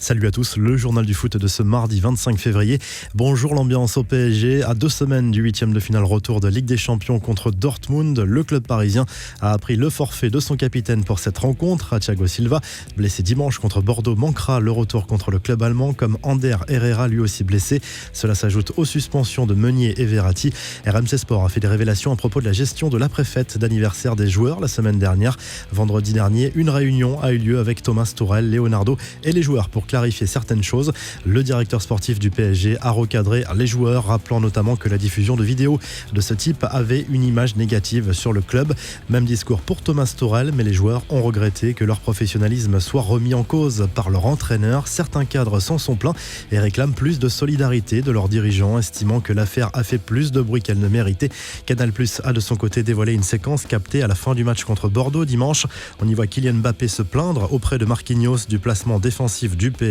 Salut à tous, le journal du foot de ce mardi 25 février. Bonjour, l'ambiance au PSG. À 2 semaines du 8e de finale retour de Ligue des Champions contre Dortmund, le club parisien a appris le forfait de son capitaine pour cette rencontre. Thiago Silva, blessé dimanche contre Bordeaux, manquera le retour contre le club allemand, comme Ander Herrera, lui aussi blessé. Cela s'ajoute aux suspensions de Meunier et Verratti. RMC Sport a fait des révélations à propos de la gestion de l'après-fête d'anniversaire des joueurs la semaine dernière. Vendredi dernier, une réunion a eu lieu avec Thomas Tuchel, Leonardo et les joueurs pour clarifier certaines choses. Le directeur sportif du PSG a recadré les joueurs, rappelant notamment que la diffusion de vidéos de ce type avait une image négative sur le club. Même discours pour Thomas Tuchel, mais les joueurs ont regretté que leur professionnalisme soit remis en cause par leur entraîneur. Certains cadres s'en sont plaints et réclament plus de solidarité de leurs dirigeants, estimant que l'affaire a fait plus de bruit qu'elle ne méritait. Canal+ a de son côté dévoilé une séquence captée à la fin du match contre Bordeaux dimanche. On y voit Kylian Mbappé se plaindre auprès de Marquinhos du placement défensif du PSG.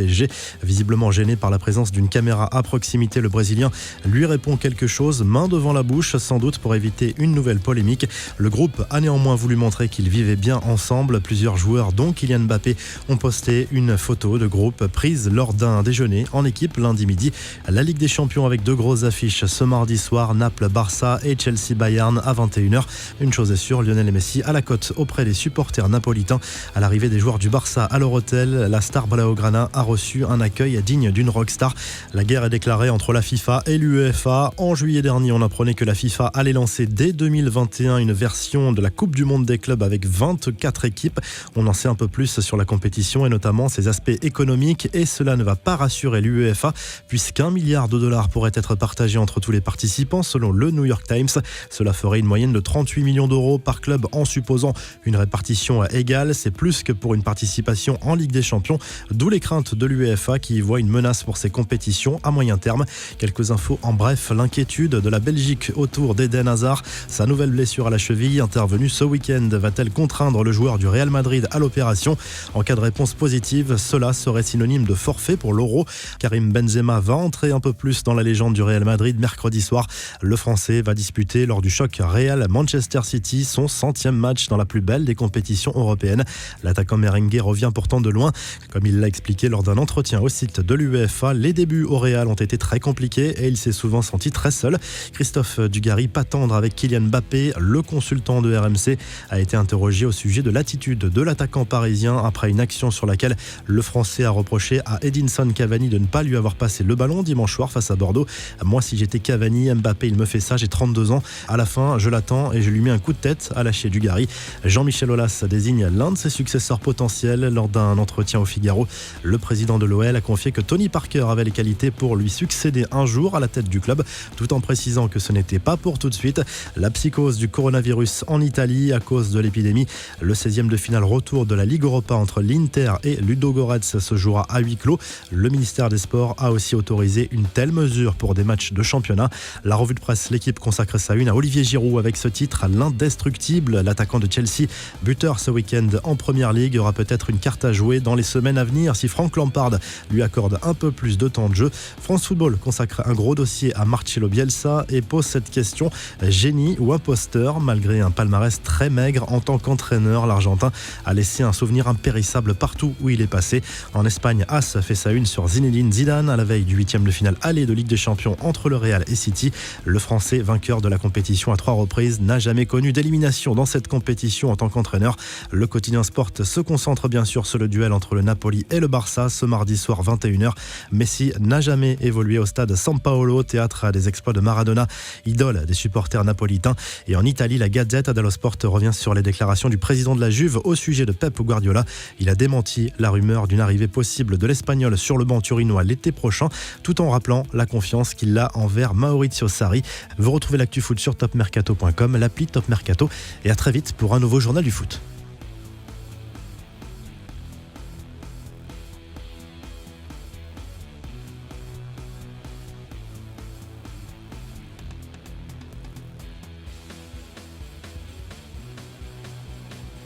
Visiblement gêné par la présence d'une caméra à proximité, le Brésilien lui répond quelque chose, main devant la bouche, sans doute pour éviter une nouvelle polémique. Le groupe a néanmoins voulu montrer qu'ils vivaient bien ensemble. Plusieurs joueurs, dont Kylian Mbappé, ont posté une photo de groupe prise lors d'un déjeuner en équipe lundi midi. La Ligue des Champions avec 2 grosses affiches ce mardi soir, Naples-Barça et Chelsea-Bayern à 21h. Une chose est sûre, Lionel Messi à la cote auprès des supporters napolitains. À l'arrivée des joueurs du Barça à leur hôtel, la star blaugrana a reçu un accueil digne d'une rockstar. La guerre est déclarée entre la FIFA et l'UEFA. En juillet dernier, on apprenait que la FIFA allait lancer dès 2021 une version de la Coupe du Monde des clubs avec 24 équipes. On en sait un peu plus sur la compétition et notamment ses aspects économiques, et cela ne va pas rassurer l'UEFA puisqu'$1 milliard pourrait être partagé entre tous les participants selon le New York Times. Cela ferait une moyenne de 38 millions d'euros par club en supposant une répartition égale. C'est plus que pour une participation en Ligue des Champions, d'où les craintes de l'UEFA qui y voit une menace pour ses compétitions à moyen terme. Quelques infos en bref, l'inquiétude de la Belgique autour d'Eden Hazard. Sa nouvelle blessure à la cheville intervenue ce week-end va-t-elle contraindre le joueur du Real Madrid à l'opération? En cas de réponse positive, cela serait synonyme de forfait pour l'Euro. Karim Benzema va entrer un peu plus dans la légende du Real Madrid mercredi soir. Le Français va disputer lors du choc Real-Manchester City son 100e match dans la plus belle des compétitions européennes. L'attaquant merengue revient pourtant de loin. Comme il l'a expliqué lors d'un entretien au site de l'UEFA, les débuts au Real ont été très compliqués et il s'est souvent senti très seul. Christophe Dugarry, pas tendre avec Kylian Mbappé. Le consultant de RMC a été interrogé au sujet de l'attitude de l'attaquant parisien après une action sur laquelle le Français a reproché à Edinson Cavani de ne pas lui avoir passé le ballon dimanche soir face à Bordeaux. Moi, si j'étais Cavani, Mbappé, il me fait ça, j'ai 32 ans. À la fin, je l'attends et je lui mets un coup de tête, a lâché Dugarry. Jean-Michel Aulas désigne l'un de ses successeurs potentiels lors d'un entretien au Figaro. Le président de l'OL a confié que Tony Parker avait les qualités pour lui succéder un jour à la tête du club, tout en précisant que ce n'était pas pour tout de suite. La psychose du coronavirus en Italie à cause de l'épidémie. Le 16e de finale retour de la Ligue Europa entre l'Inter et Ludogorets se jouera à huis clos. Le ministère des Sports a aussi autorisé une telle mesure pour des matchs de championnat. La revue de presse, l'équipe consacre sa une à Olivier Giroud avec ce titre, l'indestructible. L'attaquant de Chelsea, buteur ce week-end en Première Ligue, aura peut-être une carte à jouer dans les semaines à venir si Frank Lampard lui accorde un peu plus de temps de jeu. France Football consacre un gros dossier à Marcelo Bielsa et pose cette question: génie ou imposteur? Malgré un palmarès très maigre en tant qu'entraîneur, l'Argentin a laissé un souvenir impérissable partout où il est passé. En Espagne, AS fait sa une sur Zinedine Zidane à la veille du 8e de finale aller de Ligue des Champions entre le Real et City. Le Français, vainqueur de la compétition à 3 reprises, n'a jamais connu d'élimination dans cette compétition en tant qu'entraîneur. Le quotidien Sport se concentre bien sûr sur le duel entre le Napoli et le Barça ce mardi soir 21h. Messi n'a jamais évolué au stade San Paolo, théâtre des exploits de Maradona, idole des supporters napolitains. Et en Italie, la Gazzetta dello Sport revient sur les déclarations du président de la Juve au sujet de Pep Guardiola. Il a démenti la rumeur d'une arrivée possible de l'Espagnol sur le banc turinois l'été prochain, tout en rappelant la confiance qu'il a envers Maurizio Sarri. Vous retrouvez l'actu foot sur topmercato.com, l'appli Top Mercato, et à très vite pour un nouveau journal du foot.